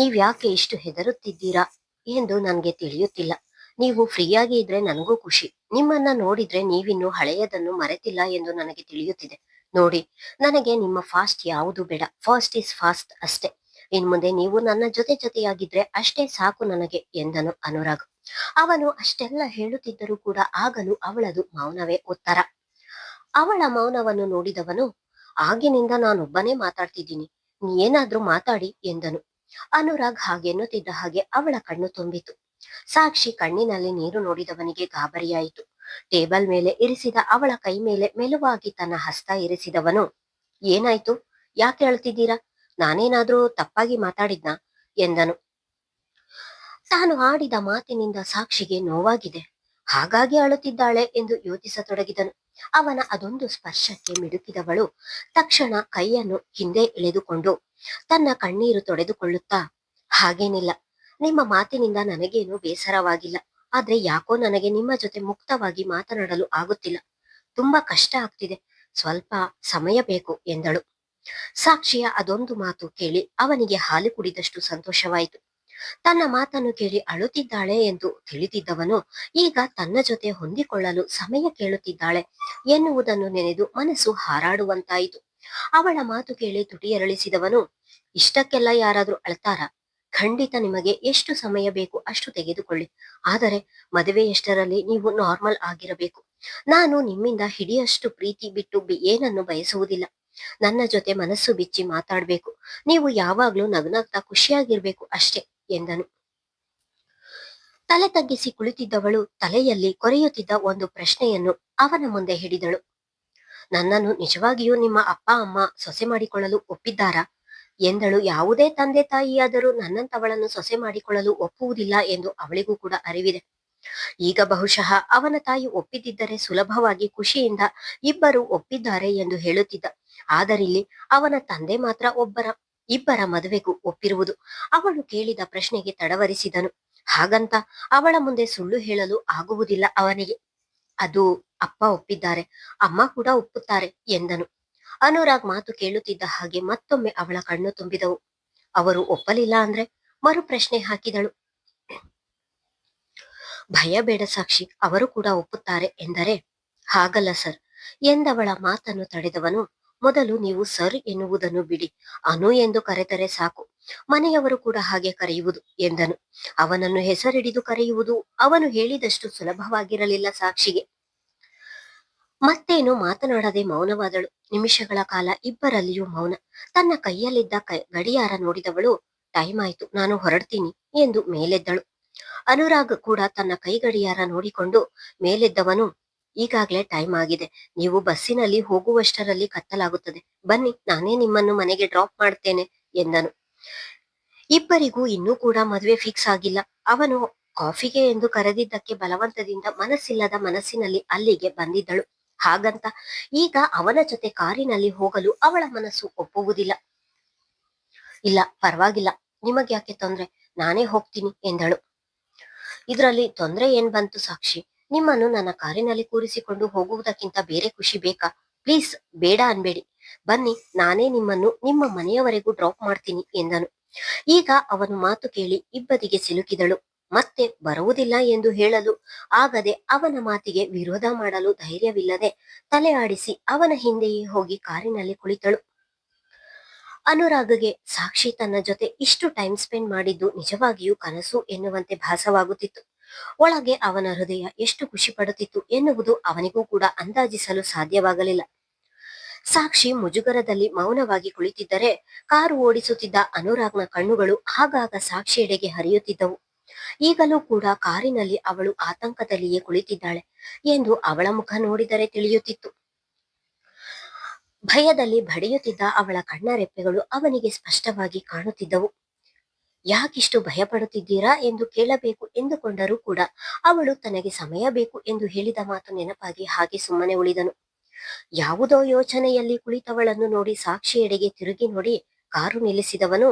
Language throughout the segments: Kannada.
ನೀವ್ಯಾಕೆ ಇಷ್ಟು ಹೆದರುತ್ತಿದ್ದೀರಾ ಎಂದು ನನ್ಗೆ ತಿಳಿಯುತ್ತಿಲ್ಲ. ನೀವು ಫ್ರೀಯಾಗಿ ಇದ್ರೆ ನನಗೂ ಖುಷಿ. ನಿಮ್ಮನ್ನ ನೋಡಿದ್ರೆ ನೀವಿನ್ನು ಹಳೆಯದನ್ನು ಮರೆತಿಲ್ಲ ಎಂದು ನನಗೆ ತಿಳಿಯುತ್ತಿದೆ. ನೋಡಿ, ನನಗೆ ನಿಮ್ಮ ಫಾಸ್ಟ್ ಯಾವುದು ಬೇಡ. ಫಾಸ್ಟ್ ಇಸ್ ಫಾಸ್ಟ್ ಅಷ್ಟೇ. ಇನ್ಮುಂದೆ ನೀವು ನನ್ನ ಜೊತೆಯಾಗಿದ್ರೆ ಅಷ್ಟೇ ಸಾಕು ನನಗೆ ಎಂದನು ಅನುರಾಗ್. ಅವನು ಅಷ್ಟೆಲ್ಲ ಹೇಳುತ್ತಿದ್ದರೂ ಕೂಡ ಆಗಲೂ ಅವಳದು ಮೌನವೇ ಉತ್ತರ. ಅವಳ ಮೌನವನ್ನು ನೋಡಿದವನು, ಆಗಿನಿಂದ ನಾನೊಬ್ಬನೇ ಮಾತಾಡ್ತಿದ್ದೀನಿ, ನೀ ಏನಾದ್ರೂ ಮಾತಾಡಿ ಎಂದನು. ಅನುರಾಗ್ ಹಾಗೆನ್ನುತ್ತಿದ್ದ ಹಾಗೆ ಅವಳ ಕಣ್ಣು ತುಂಬಿತು. ಸಾಕ್ಷಿ ಕಣ್ಣಿನಲ್ಲಿ ನೀರು ನೋಡಿದವನಿಗೆ ಗಾಬರಿಯಾಯಿತು. ಟೇಬಲ್ ಮೇಲೆ ಇರಿಸಿದ ಅವಳ ಕೈ ಮೇಲೆ ಮೆಲುವಾಗಿ ತನ್ನ ಹಸ್ತ ಇರಿಸಿದವನು, ಏನಾಯ್ತು? ಯಾಕೆ ಅಳ್ತಿದ್ದೀರಾ? ನಾನೇನಾದ್ರೂ ತಪ್ಪಾಗಿ ಮಾತಾಡಿದ್ನಾ ಎಂದನು. ತಾನು ಆಡಿದ ಮಾತಿನಿಂದ ಸಾಕ್ಷಿಗೆ ನೋವಾಗಿದೆ, ಹಾಗಾಗಿ ಅಳುತ್ತಿದ್ದಾಳೆ ಎಂದು ಯೋಚಿಸತೊಡಗಿದನು. ಅವನ ಅದೊಂದು ಸ್ಪರ್ಶಕ್ಕೆ ಮಿಡುಕಿದವಳು ತಕ್ಷಣ ಕೈಯನ್ನು ಹಿಂದೆ ಎಳೆದುಕೊಂಡು ತನ್ನ ಕಣ್ಣೀರು ತೊಡೆದುಕೊಳ್ಳುತ್ತಾ, ಹಾಗೇನಿಲ್ಲ, ನಿಮ್ಮ ಮಾತಿನಿಂದ ನನಗೇನು ಬೇಸರವಾಗಿಲ್ಲ. ಆದ್ರೆ ಯಾಕೋ ನನಗೆ ನಿಮ್ಮ ಜೊತೆ ಮುಕ್ತವಾಗಿ ಮಾತನಾಡಲು ಆಗುತ್ತಿಲ್ಲ. ತುಂಬಾ ಕಷ್ಟ ಆಗ್ತಿದೆ, ಸ್ವಲ್ಪ ಸಮಯ ಬೇಕು ಎಂದಳು. ಸಾಕ್ಷಿಯ ಅದೊಂದು ಮಾತು ಕೇಳಿ ಅವನಿಗೆ ಹಾಲು ಕುಡಿದಷ್ಟು ಸಂತೋಷವಾಯಿತು. ತನ್ನ ಮಾತನ್ನು ಕೇಳಿ ಅಳುತ್ತಿದ್ದಾಳೆ ಎಂದು ತಿಳಿದಿದ್ದವನು ಈಗ ತನ್ನ ಜೊತೆ ಹೊಂದಿಕೊಳ್ಳಲು ಸಮಯ ಕೇಳುತ್ತಿದ್ದಾಳೆ ಎನ್ನುವುದನ್ನು ನೆನೆದು ಮನಸ್ಸು ಹಾರಾಡುವಂತಾಯಿತು. ಅವಳ ಮಾತು ಕೇಳಿ ತುಟಿಯರಳಿಸಿದವನು, ಇಷ್ಟಕ್ಕೆಲ್ಲ ಯಾರಾದ್ರೂ ಅಳ್ತಾರಾ? ಖಂಡಿತ ನಿಮಗೆ ಎಷ್ಟು ಸಮಯ ಬೇಕು ಅಷ್ಟು ತೆಗೆದುಕೊಳ್ಳಿ. ಆದರೆ ಮದುವೆಯಷ್ಟರಲ್ಲಿ ನೀವು ನಾರ್ಮಲ್ ಆಗಿರಬೇಕು. ನಾನು ನಿಮ್ಮಿಂದ ಹಿಡಿಯಷ್ಟು ಪ್ರೀತಿ ಬಿಟ್ಟು ಏನನ್ನು ಬಯಸುವುದಿಲ್ಲ. ನನ್ನ ಜೊತೆ ಮನಸ್ಸು ಬಿಚ್ಚಿ ಮಾತಾಡ್ಬೇಕು. ನೀವು ಯಾವಾಗ್ಲೂ ನಗ್ನಗ್ತಾ ಖುಷಿಯಾಗಿರ್ಬೇಕು ಅಷ್ಟೇ ಎಂದನು. ತಲೆ ತಗ್ಗಿಸಿ ಕುಳಿತಿದ್ದವಳು ತಲೆಯಲ್ಲಿ ಕೊರೆಯುತ್ತಿದ್ದ ಒಂದು ಪ್ರಶ್ನೆಯನ್ನು ಅವನ ಮುಂದೆ ಹಿಡಿದಳು. ನನ್ನನ್ನು ನಿಜವಾಗಿಯೂ ನಿಮ್ಮ ಅಪ್ಪ ಅಮ್ಮ ಸೊಸೆ ಮಾಡಿಕೊಳ್ಳಲು ಒಪ್ಪಿದ್ದಾರಾ ಎಂದಳು. ಯಾವುದೇ ತಂದೆ ತಾಯಿಯಾದರೂ ನನ್ನಂತವಳನ್ನು ಸೊಸೆ ಮಾಡಿಕೊಳ್ಳಲು ಒಪ್ಪುವುದಿಲ್ಲ ಎಂದು ಅವಳಿಗೂ ಕೂಡ ಅರಿವಿದೆ. ಈಗ ಬಹುಶಃ ಅವನ ತಾಯಿ ಒಪ್ಪಿದ್ದರೆ ಸುಲಭವಾಗಿ ಖುಷಿಯಿಂದ ಇಬ್ಬರು ಒಪ್ಪಿದ್ದಾರೆ ಎಂದು ಹೇಳುತ್ತಿದ್ದ. ಆದರಿಲ್ಲಿ ಅವನ ತಂದೆ ಮಾತ್ರ ಇಬ್ಬರ ಮದುವೆಗೂ ಒಪ್ಪಿರುವುದು. ಅವಳು ಕೇಳಿದ ಪ್ರಶ್ನೆಗೆ ತಡವರಿಸಿದನು. ಹಾಗಂತ ಅವಳ ಮುಂದೆ ಸುಳ್ಳು ಹೇಳಲು ಆಗುವುದಿಲ್ಲ ಅವನಿಗೆ. ಅದು ಅಪ್ಪ ಒಪ್ಪಿದ್ದಾರೆ, ಅಮ್ಮ ಕೂಡ ಒಪ್ಪುತ್ತಾರೆ ಎಂದನು. ಅನುರಾಗ್ ಮಾತು ಕೇಳುತ್ತಿದ್ದ ಹಾಗೆ ಮತ್ತೊಮ್ಮೆ ಅವಳ ಕಣ್ಣು ತುಂಬಿದವು. ಅವರು ಒಪ್ಪಲಿಲ್ಲ ಅಂದ್ರೆ? ಮರು ಪ್ರಶ್ನೆ ಹಾಕಿದಳು. ಭಯ ಬೇಡ ಸಾಕ್ಷಿ, ಅವರು ಕೂಡ ಒಪ್ಪುತ್ತಾರೆ ಎಂದರೆ? ಹಾಗಲ್ಲ ಸರ್ ಎಂದವಳ ಮಾತನ್ನು ತಡೆದವನು, ಮೊದಲು ನೀವು ಸರ್ ಎನ್ನುವುದನ್ನು ಬಿಡಿ, ಅನು ಎಂದು ಕರೆದರೆ ಸಾಕು. ಮನೆಯವರು ಕೂಡ ಹಾಗೆ ಕರೆಯುವುದು ಎಂದನು. ಅವನನ್ನು ಹೆಸರಿಡಿದು ಕರೆಯುವುದು ಅವನು ಹೇಳಿದಷ್ಟು ಸುಲಭವಾಗಿರಲಿಲ್ಲ ಸಾಕ್ಷಿಗೆ. ಮತ್ತೇನು ಮಾತನಾಡದೆ ಮೌನವಾದಳು. ನಿಮಿಷಗಳ ಕಾಲ ಇಬ್ಬರಲ್ಲಿಯೂ ಮೌನ. ತನ್ನ ಕೈಯಲ್ಲಿದ್ದ ಗಡಿಯಾರ ನೋಡಿದವಳು, ಟೈಮ್ ಆಯ್ತು, ನಾನು ಹೊರಡ್ತೀನಿ ಎಂದು ಮೇಲೆದ್ದಳು. ಅನುರಾಗ್ ಕೂಡ ತನ್ನ ಕೈ ಗಡಿಯಾರ ನೋಡಿಕೊಂಡು ಮೇಲೆದ್ದವನು, ಈಗಾಗ್ಲೇ ಟೈಮ್ ಆಗಿದೆ, ನೀವು ಬಸ್ಸಿನಲ್ಲಿ ಹೋಗುವಷ್ಟರಲ್ಲಿ ಕತ್ತಲಾಗುತ್ತದೆ, ಬನ್ನಿ ನಾನೇ ನಿಮ್ಮನ್ನು ಮನೆಗೆ ಡ್ರಾಪ್ ಮಾಡ್ತೇನೆ ಎಂದನು. ಇಬ್ಬರಿಗೂ ಇನ್ನೂ ಕೂಡ ಮದುವೆ ಫಿಕ್ಸ್ ಆಗಿಲ್ಲ. ಅವನು ಕಾಫಿಗೆ ಎಂದು ಕರೆದಿದ್ದಕ್ಕೆ ಬಲವಂತದಿಂದ ಮನಸ್ಸಿಲ್ಲದ ಮನಸ್ಸಿನಲ್ಲಿ ಅಲ್ಲಿಗೆ ಬಂದಿದ್ದಳು. ಹಾಗಂತ ಈಗ ಅವನ ಜೊತೆ ಕಾರಿನಲ್ಲಿ ಹೋಗಲು ಅವಳ ಮನಸ್ಸು ಒಪ್ಪುವುದಿಲ್ಲ. ಇಲ್ಲ ಪರವಾಗಿಲ್ಲ, ನಿಮಗ್ಯಾಕೆ ತೊಂದ್ರೆ, ನಾನೇ ಹೋಗ್ತೀನಿ ಎಂದಳು. ಇದರಲ್ಲಿ ತೊಂದ್ರೆ ಏನ್ ಬಂತು ಸಾಕ್ಷಿ? ನಿಮ್ಮನ್ನು ನನ್ನ ಕಾರಿನಲ್ಲಿ ಕೂರಿಸಿಕೊಂಡು ಹೋಗುವುದಕ್ಕಿಂತ ಬೇರೆ ಖುಷಿ ಬೇಕಾ? ಪ್ಲೀಸ್ ಬೇಡ ಅನ್ಬೇಡಿ, ಬನ್ನಿ ನಾನೇ ನಿಮ್ಮನ್ನು ನಿಮ್ಮ ಮನೆಯವರೆಗೂ ಡ್ರಾಪ್ ಮಾಡ್ತೀನಿ ಎಂದನು. ಈಗ ಅವನು ಮಾತು ಕೇಳಿ ಇಬ್ಬರಿಗೆ ಸಿಲುಕಿದಳು. ಮತ್ತೆ ಬರುವುದಿಲ್ಲ ಎಂದು ಹೇಳಲು ಆಗದೆ ಅವನ ಮಾತಿಗೆ ವಿರೋಧ ಮಾಡಲು ಧೈರ್ಯವಿಲ್ಲದೆ ತಲೆ ಆಡಿಸಿ ಅವನ ಹಿಂದೆಯೇ ಹೋಗಿ ಕಾರಿನಲ್ಲಿ ಕುಳಿತಳು. ಅನುರಾಗ್ಗೆ ಸಾಕ್ಷಿ ತನ್ನ ಜೊತೆ ಇಷ್ಟು ಟೈಮ್ ಸ್ಪೆಂಡ್ ಮಾಡಿದ್ದು ನಿಜವಾಗಿಯೂ ಕನಸು ಎನ್ನುವಂತೆ ಭಾಸವಾಗುತ್ತಿತ್ತು. ಒಳಗೆ ಅವನ ಹೃದಯ ಎಷ್ಟು ಖುಷಿ ಪಡುತ್ತಿತ್ತು ಎನ್ನುವುದು ಅವನಿಗೂ ಕೂಡ ಅಂದಾಜಿಸಲು ಸಾಧ್ಯವಾಗಲಿಲ್ಲ. ಸಾಕ್ಷಿ ಮುಜುಗರದಲ್ಲಿ ಮೌನವಾಗಿ ಕುಳಿತಿದ್ದರೆ ಕಾರು ಓಡಿಸುತ್ತಿದ್ದ ಅನುರಾಗ್ನ ಕಣ್ಣುಗಳು ಆಗಾಗ ಸಾಕ್ಷಿಯೆಡೆಗೆ ಹರಿಯುತ್ತಿದ್ದವು. ಈಗಲೂ ಕೂಡ ಕಾರಿನಲ್ಲಿ ಅವಳು ಆತಂಕದಲ್ಲಿಯೇ ಕುಳಿತಿದ್ದಾಳೆ ಎಂದು ಅವಳ ಮುಖ ನೋಡಿದರೆ ತಿಳಿಯುತ್ತಿತ್ತು. ಭಯದಲ್ಲಿ ಬಡಿಯುತ್ತಿದ್ದ ಅವಳ ಕಣ್ಣ ರೆಪ್ಪೆಗಳು ಅವನಿಗೆ ಸ್ಪಷ್ಟವಾಗಿ ಕಾಣುತ್ತಿದ್ದವು. ಯಾಕಿಷ್ಟು ಭಯ ಪಡುತ್ತಿದ್ದೀರಾ ಎಂದು ಕೇಳಬೇಕು ಎಂದುಕೊಂಡರೂ ಕೂಡ ಅವಳು ತನಗೆ ಸಮಯ ಬೇಕು ಎಂದು ಹೇಳಿದ ಮಾತು ನೆನಪಾಗಿ ಹಾಗೆ ಸುಮ್ಮನೆ ಉಳಿದನು. ಯಾವುದೋ ಯೋಚನೆಯಲ್ಲಿ ಕುಳಿತವಳನ್ನು ನೋಡಿ ಸಾಕ್ಷಿಯೆಡೆಗೆ ತಿರುಗಿ ನೋಡಿ ಕಾರು ನಿಲ್ಲಿಸಿದವನು,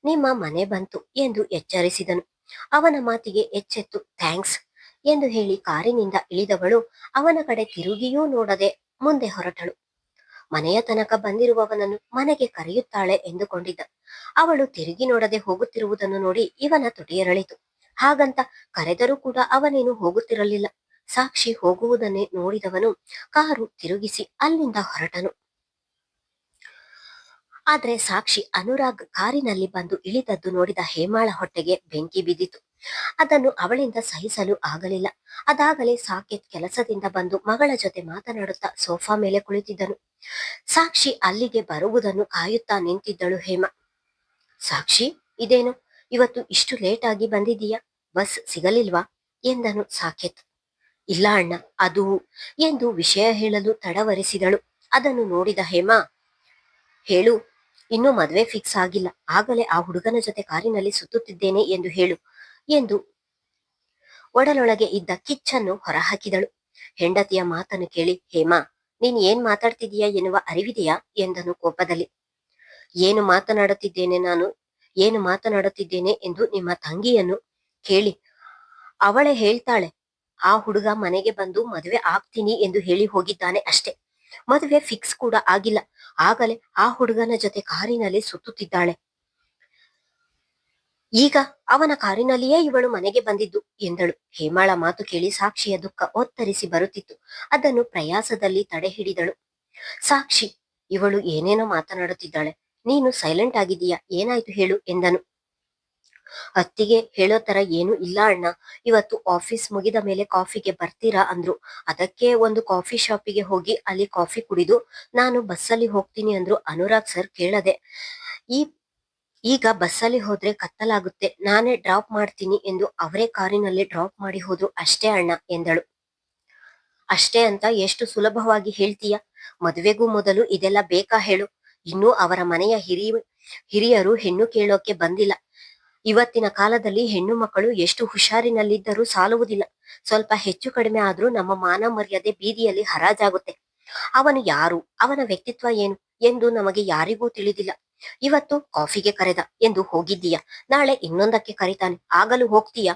ನಿಮ್ಮ ಮನೆ ಬಂತು ಎಂದು ಎಚ್ಚರಿಸಿದನು. ಅವನ ಮಾತಿಗೆ ಎಚ್ಚೆತ್ತು ಥ್ಯಾಂಕ್ಸ್ ಎಂದು ಹೇಳಿ ಕಾರಿನಿಂದ ಇಳಿದವಳು ಅವನ ಕಡೆ ತಿರುಗಿಯೂ ನೋಡದೆ ಮುಂದೆ ಹೊರಟಳು. ಮನೆಯ ತನಕ ಬಂದಿರುವವನನ್ನು ಮನೆಗೆ ಕರೆಯುತ್ತಾಳೆ ಎಂದುಕೊಂಡಿದ್ದ. ಅವಳು ತಿರುಗಿ ನೋಡದೆ ಹೋಗುತ್ತಿರುವುದನ್ನು ನೋಡಿ ಇವನ ತುಟಿಯರಳಿತು. ಹಾಗಂತ ಕರೆದರೂ ಕೂಡ ಅವನೇನು ಹೋಗುತ್ತಿರಲಿಲ್ಲ. ಸಾಕ್ಷಿ ಹೋಗುವುದನ್ನೇ ನೋಡಿದವನು ಕಾರು ತಿರುಗಿಸಿ ಅಲ್ಲಿಂದ ಹೊರಟನು. ಆದ್ರೆ ಸಾಕ್ಷಿ ಅನುರಾಗ್ ಕಾರಿನಲ್ಲಿ ಬಂದು ಇಳಿದದ್ದು ನೋಡಿದ ಹೇಮಾಳ ಹೊಟ್ಟೆಗೆ ಬೆಂಕಿ ಬಿದ್ದಿತು. ಅದನ್ನು ಅವಳಿಂದ ಸಹಿಸಲು ಆಗಲಿಲ್ಲ. ಅದಾಗಲೇ ಸಾಕೇತ್ ಕೆಲಸದಿಂದ ಬಂದು ಮಗಳ ಜೊತೆ ಮಾತನಾಡುತ್ತಾ ಸೋಫಾ ಮೇಲೆ ಕುಳಿತಿದ್ದನು. ಸಾಕ್ಷಿ ಅಲ್ಲಿಗೆ ಬರುವುದನ್ನು ಕಾಯುತ್ತಾ ನಿಂತಿದ್ದಳು ಹೇಮಾ. ಸಾಕ್ಷಿ, ಇದೇನು ಇವತ್ತು ಇಷ್ಟು ಲೇಟ್ ಆಗಿ ಬಂದಿದ್ದೀಯಾ? ಬಸ್ ಸಿಗಲಿಲ್ವಾ ಎಂದನು ಸಾಕೇತ್. ಇಲ್ಲ ಅಣ್ಣ, ಅದು ಎಂದು ವಿಷಯ ಹೇಳಲು ತಡವರಿಸಿದಳು. ಅದನ್ನು ನೋಡಿದ ಹೇಮಾ, ಹೇಳು, ಇನ್ನೂ ಮದ್ವೆ ಫಿಕ್ಸ್ ಆಗಿಲ್ಲ, ಆಗಲೇ ಆ ಹುಡುಗನ ಜೊತೆ ಕಾರಿನಲ್ಲಿ ಸುತ್ತುತ್ತಿದ್ದೇನೆ ಎಂದು ಹೇಳು ಎಂದು ಒಡಲೊಳಗೆ ಇದ್ದ ಕಿಚ್ಚನ್ನು ಹೊರಹಾಕಿದಳು. ಹೆಂಡತಿಯ ಮಾತನ್ನು ಕೇಳಿ, ಹೇಮಾ, ನೀನ್ ಏನ್ ಮಾತಾಡ್ತಿದೀಯಾ ಎನ್ನುವ ಅರಿವಿದೆಯಾ ಎಂದನು ಕೋಪದಲ್ಲಿ. ಏನು ಮಾತನಾಡುತ್ತಿದ್ದೇನೆ ನಾನು ಏನು ಮಾತನಾಡುತ್ತಿದ್ದೇನೆ ಎಂದು ನಿಮ್ಮ ತಂಗಿಯನ್ನು ಕೇಳಿ. ಅವಳೇ ಹೇಳ್ತಾಳೆ, ಆ ಹುಡುಗ ಮನೆಗೆ ಬಂದು ಮದುವೆ ಆಗ್ತೀನಿ ಎಂದು ಹೇಳಿ ಹೋಗಿದ್ದಾನೆ ಅಷ್ಟೇ. ಮದುವೆ ಫಿಕ್ಸ್ ಕೂಡ ಆಗಿಲ್ಲ, ಆಗಲೇ ಆ ಹುಡುಗನ ಜೊತೆ ಕಾರಿನಲ್ಲಿ ಸುತ್ತುತ್ತಿದ್ದಾಳೆ. ಈಗ ಅವನ ಕಾರಿನಲ್ಲಿಯೇ ಇವಳು ಮನೆಗೆ ಬಂದಿದ್ದು ಎಂದಳು. ಹೇಮಾಳ ಮಾತು ಕೇಳಿ ಸಾಕ್ಷಿಯ ದುಃಖ ಒತ್ತರಿಸಿ ಬರುತ್ತಿತ್ತು. ಅದನ್ನು ಪ್ರಯಾಸದಲ್ಲಿ ತಡೆ ಹಿಡಿದಳು. ಸಾಕ್ಷಿ, ಇವಳು ಏನೇನೋ ಮಾತನಾಡುತ್ತಿದ್ದಾಳೆ, ನೀನು ಸೈಲೆಂಟ್ ಆಗಿದ್ದೀಯಾ, ಏನಾಯ್ತು ಹೇಳು ಎಂದನು. ಅತ್ತಿಗೆ ಹೇಳೋ ತರ ಏನು ಇಲ್ಲ ಅಣ್ಣ, ಇವತ್ತು ಆಫೀಸ್ ಮುಗಿದ ಮೇಲೆ ಕಾಫಿಗೆ ಬರ್ತೀರಾ ಅಂದ್ರು. ಅದಕ್ಕೆ ಒಂದು ಕಾಫಿ ಶಾಪಿಗೆ ಹೋಗಿ ಅಲ್ಲಿ ಕಾಫಿ ಕುಡಿದು ನಾನು ಬಸ್ಸಲ್ಲಿ ಹೋಗ್ತೀನಿ ಅಂದ್ರು. ಅನುರಾಗ್ ಸರ್ ಕೇಳದೆ, ಈ ಈಗ ಬಸ್ಸಲ್ಲಿ ಹೋದ್ರೆ ಕತ್ತಲಾಗುತ್ತೆ, ನಾನೇ ಡ್ರಾಪ್ ಮಾಡ್ತೀನಿ ಎಂದು ಅವರೇ ಕಾರಿನಲ್ಲಿ ಡ್ರಾಪ್ ಮಾಡಿ ಹೋದ್ರು ಅಷ್ಟೇ ಅಣ್ಣ ಎಂದಳು. ಅಷ್ಟೇ ಅಂತ ಎಷ್ಟು ಸುಲಭವಾಗಿ ಹೇಳ್ತೀಯ? ಮದುವೆಗೂ ಮೊದಲು ಇದೆಲ್ಲ ಬೇಕಾ ಹೇಳು? ಇನ್ನೂ ಅವರ ಮನೆಯ ಹಿರಿಯರು ಹೆಣ್ಣು ಕೇಳೋಕೆ ಬಂದಿಲ್ಲ. ಇವತ್ತಿನ ಕಾಲದಲ್ಲಿ ಹೆಣ್ಣು ಮಕ್ಕಳು ಎಷ್ಟು ಹುಷಾರಿನಲ್ಲಿದ್ದರೂ ಸಾಲುವುದಿಲ್ಲ. ಸ್ವಲ್ಪ ಹೆಚ್ಚು ಕಡಿಮೆ ಆದ್ರೂ ನಮ್ಮ ಮಾನ ಮರ್ಯಾದೆ ಬೀದಿಯಲ್ಲಿ ಹರಾಜಾಗುತ್ತೆ. ಅವನು ಯಾರು, ಅವನ ವ್ಯಕ್ತಿತ್ವ ಏನು ಎಂದು ನಮಗೆ ಯಾರಿಗೂ ತಿಳಿದಿಲ್ಲ. ಇವತ್ತು ಕಾಫಿಗೆ ಕರೆದ ಎಂದು ಹೋಗಿದ್ದೀಯಾ, ನಾಳೆ ಇನ್ನೊಂದಕ್ಕೆ ಕರೀತಾನೆ, ಆಗಲೂ ಹೋಗ್ತೀಯಾ?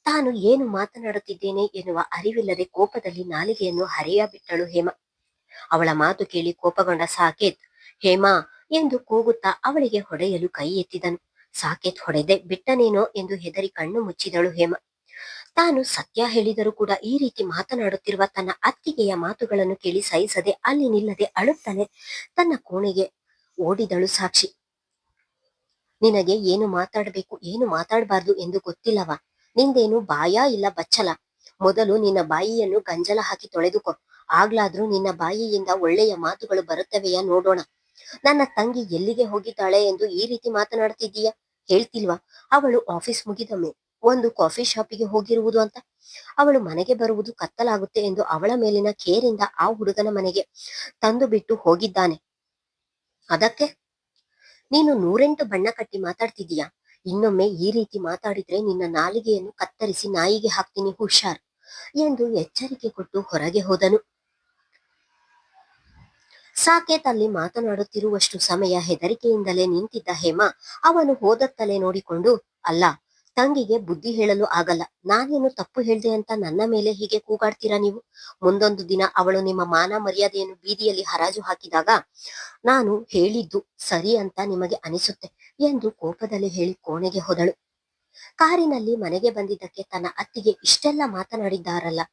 ತಾನು ಏನು ಮಾತನಾಡುತ್ತಿದ್ದೇನೆ ಎನ್ನುವ ಅರಿವಿಲ್ಲದೆ ಕೋಪದಲ್ಲಿ ನಾಲಿಗೆಯನ್ನು ಹರಿಯ ಬಿಟ್ಟಳು ಹೇಮಾ. ಅವಳ ಮಾತು ಕೇಳಿ ಕೋಪಗೊಂಡ ಸಾಕೇತ್, ಹೇಮಾ ಎಂದು ಕೂಗುತ್ತಾ ಅವಳಿಗೆ ಹೊಡೆಯಲು ಕೈ ಎತ್ತಿದನು. ಸಾಕೇತ್ ಹೊಡೆದೆ ಬಿಟ್ಟನೇನೋ ಎಂದು ಹೆದರಿ ಕಣ್ಣು ಮುಚ್ಚಿದಳು ಹೇಮಾ. ತಾನು ಸತ್ಯ ಹೇಳಿದರೂ ಕೂಡ ಈ ರೀತಿ ಮಾತನಾಡುತ್ತಿರುವ ತನ್ನ ಅತ್ತಿಗೆಯ ಮಾತುಗಳನ್ನು ಕೇಳಿ ಸಹಿಸದೆ ಅಲ್ಲಿ ನಿಲ್ಲದೆ ಅಳುತ್ತಲೇ ತನ್ನ ಕೋಣೆಗೆ ಓಡಿದಳು ಸಾಕ್ಷಿ. ನಿನಗೆ ಏನು ಮಾತಾಡಬೇಕು ಏನು ಮಾತಾಡಬಾರ್ದು ಎಂದು ಗೊತ್ತಿಲ್ಲವಾ? ನಿಂದೇನು ಬಾಯ ಇಲ್ಲ ಬಚ್ಚಲ? ಮೊದಲು ನಿನ್ನ ಬಾಯಿಯನ್ನು ಗಂಜಲ ಹಾಕಿ ತೊಳೆದುಕೊ, ಆಗ್ಲಾದ್ರೂ ನಿನ್ನ ಬಾಯಿಯಿಂದ ಒಳ್ಳೆಯ ಮಾತುಗಳು ಬರುತ್ತವೆಯಾ ನೋಡೋಣ. ನನ್ನ ತಂಗಿ ಎಲ್ಲಿಗೆ ಹೋಗಿದ್ದಾಳೆ ಎಂದು ಈ ರೀತಿ ಮಾತನಾಡ್ತಿದ್ದೀಯಾ? ಹೇಳ್ತಿಲ್ವಾ ಅವಳು ಆಫೀಸ್ ಮುಗಿದೊಮ್ಮೆ ಒಂದು ಕಾಫಿ ಶಾಪಿಗೆ ಹೋಗಿರುವುದು ಅಂತ? ಅವಳು ಮನೆಗೆ ಬರುವುದು ಕತ್ತಲಾಗುತ್ತೆ ಎಂದು ಅವಳ ಮೇಲಿನ ಕೇರಿಂದ ಆ ಹುಡುಗನ ಮನೆಗೆ ತಂದು ಬಿಟ್ಟು ಹೋಗಿದ್ದಾನೆ. ಅದಕ್ಕೆ ನೀನು 108 ಬಣ್ಣ ಕಟ್ಟಿ ಮಾತಾಡ್ತಿದ್ದೀಯಾ? ಇನ್ನೊಮ್ಮೆ ಈ ರೀತಿ ಮಾತಾಡಿದ್ರೆ ನಿನ್ನ ನಾಲಿಗೆಯನ್ನು ಕತ್ತರಿಸಿ ನಾಯಿಗೆ ಹಾಕ್ತೀನಿ, ಹುಷಾರ್ ಎಂದು ಎಚ್ಚರಿಕೆ ಕೊಟ್ಟು ಹೊರಗೆ ಹೋದನು. ಸಾಕೇತ್ ಅಲ್ಲಿ ಮಾತನಾಡುತ್ತಿರುವಷ್ಟು ಸಮಯ ಹೆದರಿಕೆಯಿಂದಲೇ ನಿಂತಿದ್ದ ಹೇಮಾ ಅವನು ಹೋದತ್ತಲೇ ನೋಡಿಕೊಂಡು, ಅಲ್ಲ, ತಂಗಿಗೆ ಬುದ್ಧಿ ಹೇಳಲು ಆಗಲ್ಲ, ನಾನೇನು ತಪ್ಪು ಹೇಳ್ದೆ ಅಂತ ನನ್ನ ಮೇಲೆ ಹೀಗೆ ಕೂಗಾಡ್ತೀರಾ ನೀವು? ಮುಂದೊಂದು ದಿನ ಅವಳು ನಿಮ್ಮ ಮಾನ ಮರ್ಯಾದೆಯನ್ನು ಬೀದಿಯಲ್ಲಿ ಹರಾಜು ಹಾಕಿದಾಗ ನಾನು ಹೇಳಿದ್ದು ಸರಿ ಅಂತ ನಿಮಗೆ ಅನಿಸುತ್ತೆ ಎಂದು ಕೋಪದಲ್ಲಿ ಹೇಳಿ ಕೋಣೆಗೆ ಹೋದಳು. ಕಾರಿನಲ್ಲಿ ಮನೆಗೆ ಬಂದಿದ್ದಕ್ಕೆ ತನ್ನ ಅತ್ತಿಗೆ ಇಷ್ಟೆಲ್ಲ ಮಾತನಾಡಿದ್ದಾರಲ್ಲ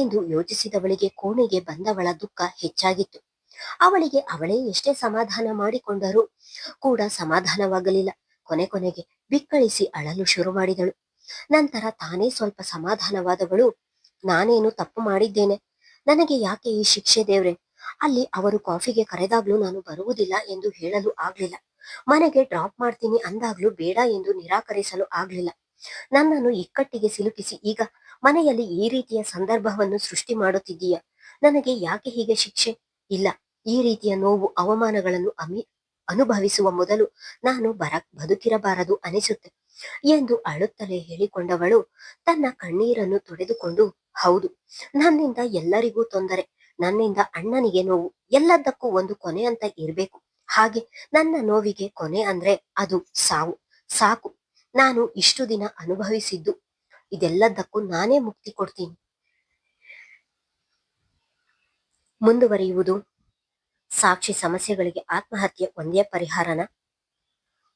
ಎಂದು ಯೋಚಿಸಿದವಳಿಗೆ ಕೋಣೆಗೆ ಬಂದವಳ ದುಃಖ ಹೆಚ್ಚಾಗಿತ್ತು. ಅವಳಿಗೆ ಅವಳೇ ಎಷ್ಟೇ ಸಮಾಧಾನ ಮಾಡಿಕೊಂಡರೂ ಕೂಡ ಸಮಾಧಾನವಾಗಲಿಲ್ಲ. ಕೊನೆಗೆ ಬಿಕ್ಕಳಿಸಿ ಅಳಲು ಶುರು ಮಾಡಿದಳು. ನಂತರ ತಾನೇ ಸ್ವಲ್ಪ ಸಮಾಧಾನವಾದವಳು, ನಾನೇನು ತಪ್ಪು ಮಾಡಿದ್ದೇನೆ? ನನಗೆ ಯಾಕೆ ಈ ಶಿಕ್ಷೆ ದೇವ್ರೆ? ಅಲ್ಲಿ ಅವರು ಕಾಫಿಗೆ ಕರೆದಾಗ್ಲೂ ನಾನು ಬರುವುದಿಲ್ಲ ಎಂದು ಹೇಳಲು ಆಗ್ಲಿಲ್ಲ. ಮನೆಗೆ ಡ್ರಾಪ್ ಮಾಡ್ತೀನಿ ಅಂದಾಗ್ಲೂ ಬೇಡ ಎಂದು ನಿರಾಕರಿಸಲು ಆಗ್ಲಿಲ್ಲ. ನನ್ನನ್ನು ಇಕ್ಕಟ್ಟಿಗೆ ಸಿಲುಕಿಸಿ ಈಗ ಮನೆಯಲ್ಲಿ ಈ ರೀತಿಯ ಸಂದರ್ಭವನ್ನು ಸೃಷ್ಟಿ ಮಾಡುತ್ತಿದ್ದೀಯ. ನನಗೆ ಯಾಕೆ ಹೀಗೆ ಶಿಕ್ಷೆ? ಇಲ್ಲ, ಈ ರೀತಿಯ ನೋವು ಅವಮಾನಗಳನ್ನು ಅನುಭವಿಸುವ ಮೊದಲು ನಾನು ಬದುಕಿರಬಾರದು ಅನಿಸುತ್ತೆ ಎಂದು ಅಳುತ್ತಲೇ ಹೇಳಿಕೊಂಡವಳು ತನ್ನ ಕಣ್ಣೀರನ್ನು ತೊಡೆದುಕೊಂಡು, ಹೌದು, ನನ್ನಿಂದ ಎಲ್ಲರಿಗೂ ತೊಂದರೆ, ನನ್ನಿಂದ ಅಣ್ಣನಿಗೆ ನೋವು, ಎಲ್ಲದಕ್ಕೂ ಒಂದು ಕೊನೆ ಅಂತ ಇರ್ಬೇಕು. ಹಾಗೆ ನನ್ನ ನೋವಿಗೆ ಕೊನೆ ಅಂದ್ರೆ ಅದು ಸಾವು. ಸಾಕು, ನಾನು ಇಷ್ಟು ದಿನ ಅನುಭವಿಸಿದ್ದು ಇದೆಲ್ಲದಕ್ಕೂ ನಾನೇ ಮುಕ್ತಿ ಕೊಡ್ತೀನಿ. ಮುಂದುವರಿಯುವುದು ಸಾಕ್ಷಿ ಸಮಸ್ಯೆಗಳಿಗೆ ಆತ್ಮಹತ್ಯೆ ಒಂದೇ ಪರಿಹಾರನ?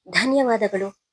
ಧನ್ಯವಾದಗಳು.